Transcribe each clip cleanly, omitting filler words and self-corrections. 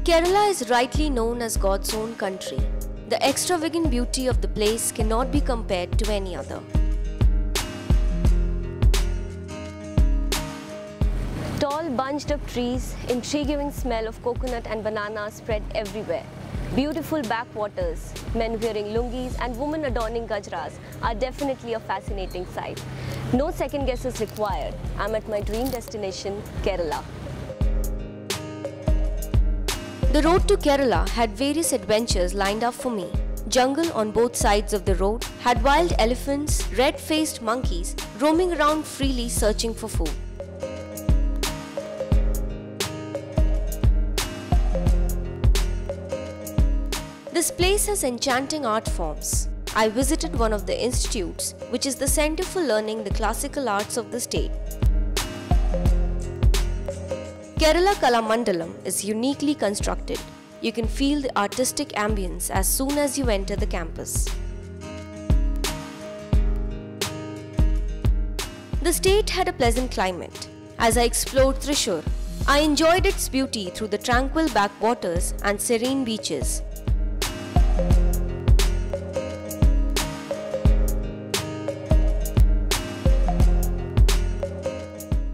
Kerala is rightly known as God's own country. The extravagant beauty of the place cannot be compared to any other. Tall bunched up trees, intriguing smell of coconut and banana spread everywhere. Beautiful backwaters, men wearing lungis and women adorning gajras are definitely a fascinating sight. No second guess is required. I'm at my dream destination, Kerala. The road to Kerala had various adventures lined up for me. Jungle on both sides of the road had wild elephants, red-faced monkeys roaming around freely searching for food. This place has enchanting art forms. I visited one of the institutes, which is the Center for Learning the Classical Arts of the state. Kerala Kalamandalam is uniquely constructed. You can feel the artistic ambience as soon as you enter the campus. The state had a pleasant climate. As I explored Thrissur, I enjoyed its beauty through the tranquil backwaters and serene beaches.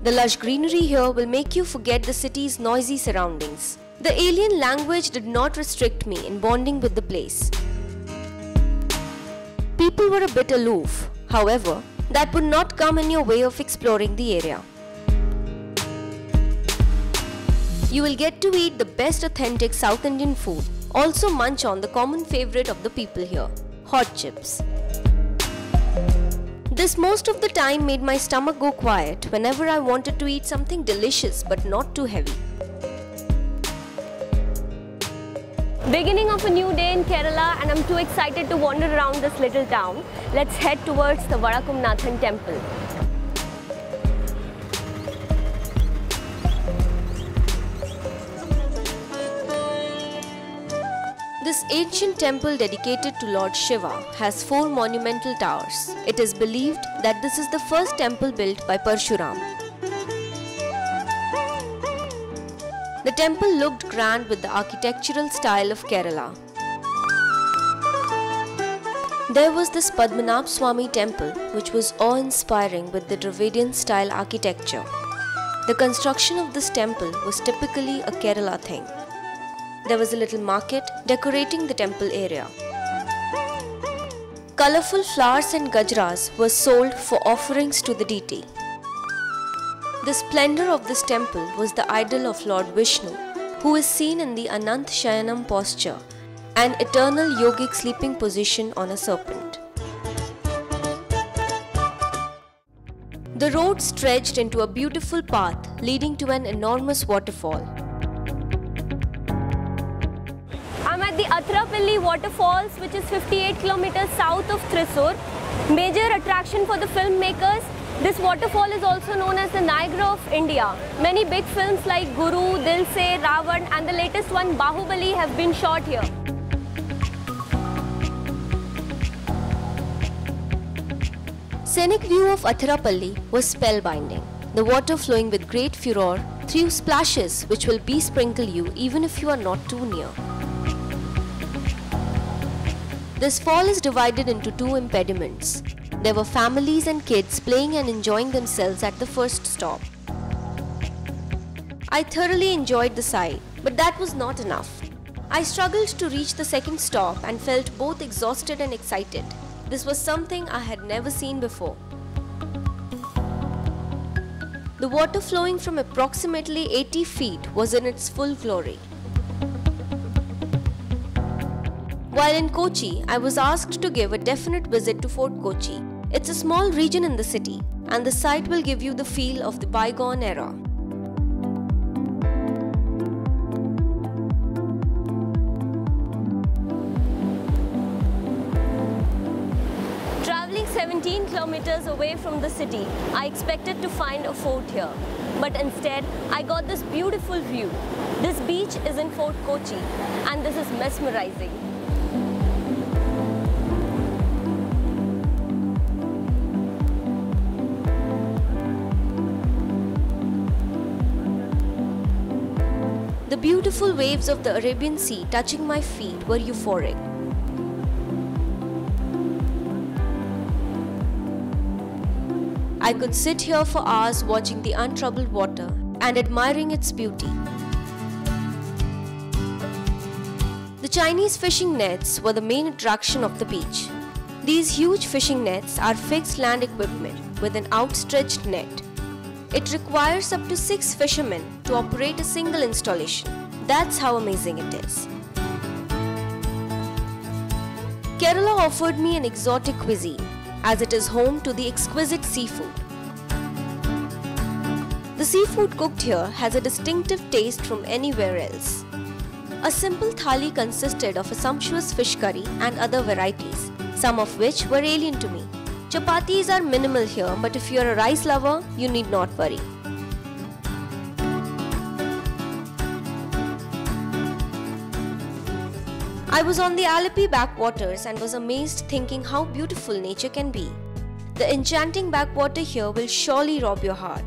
The lush greenery here will make you forget the city's noisy surroundings. The alien language did not restrict me in bonding with the place. People were a bit aloof, however, that would not come in your way of exploring the area. You will get to eat the best authentic South Indian food, also munch on the common favorite of the people here, hot chips. This most of the time made my stomach go quiet whenever I wanted to eat something delicious but not too heavy. Beginning of a new day in Kerala, and I'm too excited to wander around this little town. Let's head towards the Vadakumnathan temple. This ancient temple dedicated to Lord Shiva has 4 monumental towers. It is believed that this is the first temple built by Parshuram. The temple looked grand with the architectural style of Kerala. There was this Padmanabh Swami temple which was awe-inspiring with the Dravidian style architecture. The construction of this temple was typically a Kerala thing. There was a little market decorating the temple area. Colorful flowers and gajras were sold for offerings to the deity. The splendor of this temple was the idol of Lord Vishnu, who is seen in the Anant Shayanam posture, an eternal yogic sleeping position on a serpent. The road stretched into a beautiful path leading to an enormous waterfall. I'm at the Athrapalli waterfalls, which is 58 kilometers south of Thrissur. Major attraction for the filmmakers, this waterfall is also known as the Niagara of India. Many big films like Guru, Dil Se, Ravan and the latest one Bahubali have been shot here. Scenic view of Athrapalli was spellbinding. The water flowing with great furor threw splashes which will besprinkle you even if you are not too near. This fall is divided into 2 impediments. There were families and kids playing and enjoying themselves at the first stop. I thoroughly enjoyed the sight, but that was not enough. I struggled to reach the second stop and felt both exhausted and excited. This was something I had never seen before. The water flowing from approximately 80 feet was in its full glory. While in Kochi, I was asked to give a definite visit to Fort Kochi. It's a small region in the city, and the site will give you the feel of the bygone era. Traveling 17 kilometers away from the city, I expected to find a fort here. But instead, I got this beautiful view. This beach is in Fort Kochi, and this is mesmerizing. The beautiful waves of the Arabian Sea touching my feet were euphoric. I could sit here for hours watching the untroubled water and admiring its beauty. The Chinese fishing nets were the main attraction of the beach. These huge fishing nets are fixed land equipment with an outstretched net. It requires up to 6 fishermen to operate a single installation. That's how amazing it is. Kerala offered me an exotic cuisine, as it is home to the exquisite seafood. The seafood cooked here has a distinctive taste from anywhere else. A simple thali consisted of a sumptuous fish curry and other varieties, some of which were alien to me. Chapatis are minimal here, but if you are a rice lover, you need not worry. I was on the Alleppey backwaters and was amazed thinking how beautiful nature can be. The enchanting backwater here will surely rob your heart.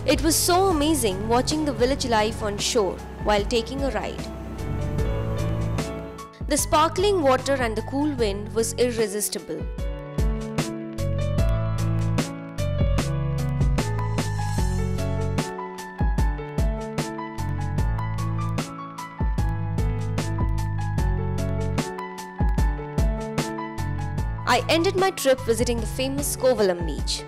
It was so amazing watching the village life on shore while taking a ride. The sparkling water and the cool wind was irresistible. I ended my trip visiting the famous Kovalam beach.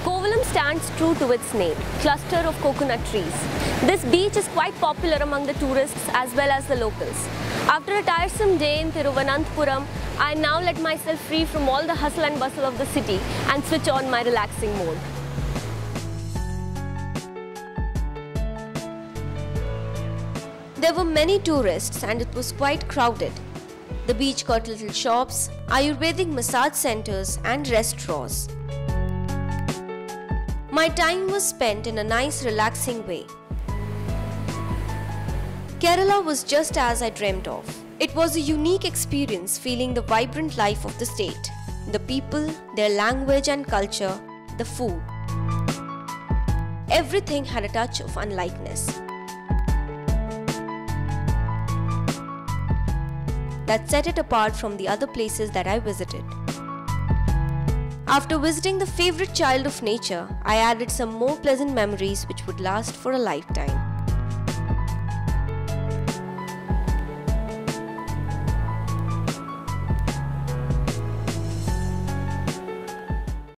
Kovalam stands true to its name, cluster of coconut trees. This beach is quite popular among the tourists as well as the locals. After a tiresome day in Thiruvananthapuram, I now let myself free from all the hustle and bustle of the city and switch on my relaxing mode. There were many tourists and it was quite crowded. The beach got little shops, Ayurvedic massage centers and restaurants. My time was spent in a nice relaxing way. Kerala was just as I dreamt of. It was a unique experience feeling the vibrant life of the state, the people, their language and culture, the food. Everything had a touch of unlikeness. That set it apart from the other places that I visited. After visiting the favorite child of nature, I added some more pleasant memories which would last for a lifetime.